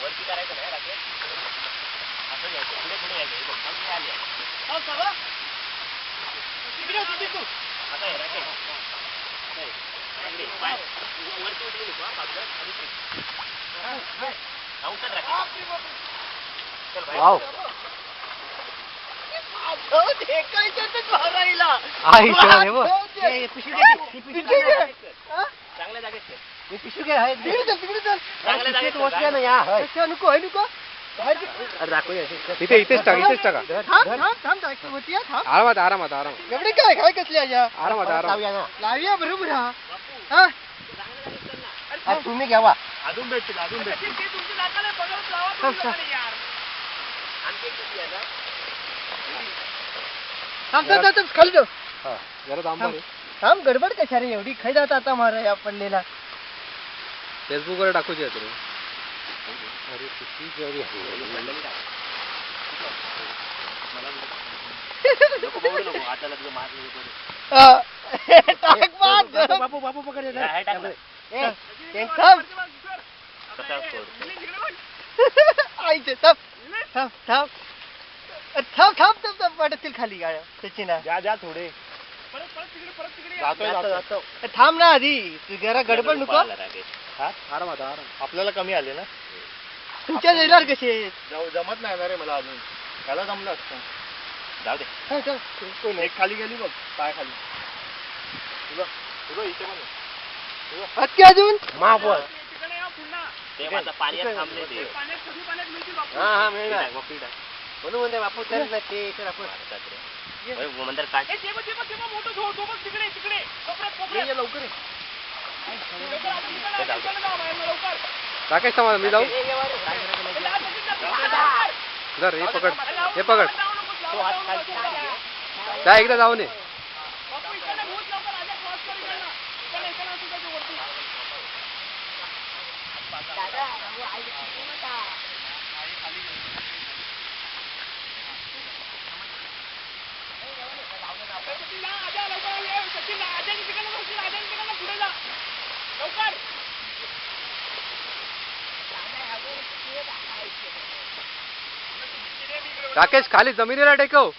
वरती करायचं नाही राकेश असं घ्यायचं पुढे पुढे यायचं आले आता आहे राकेश वरती उठू नको उतर राकेश चल चांगल्या जागेत पिशू घे आहे चांगल्या जागेत वसल्या ना या नको आहे नको इथे इथेच टाका आरामात आरामात आरामात एवढे काय काय कसले आरामात लावूया बरोबर हा तुम्ही घ्यावा अजून भेटतील खाली जाऊ जरा थांब थांब गडबड कशा रे एवढी खाई जात आता मारा या पडलेला फेसबुक वर टाकूची आहे तुला बापू बापू पकड वाटतील खाली गाड्या सचिना जा थोडे थांब ना आधी जरा गडबड नको आरामात आराम आपल्याला कमी आले ना तुमच्या येणार कसे जमत नाही ना रे मला अजून त्याला जमलं असतं जाऊ दे एक खाली गेली बघ पाय खाली इथे अक्की अजून महापौर पाणी थांबले ते हा मिळणार म्हणून म्हणते बापू चल ना ते मंदिर काढ लवकर राकेश थांबा मी जाऊ जर हे पकड त्या एकदा जाऊ नये राकेश खाली जमिनीला टेकव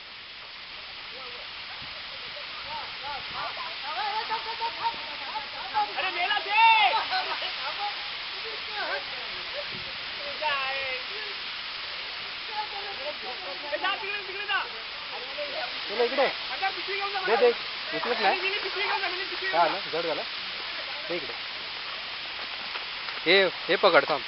इकडे नाही काय आलं जड झालं इकडे हे पकड थांब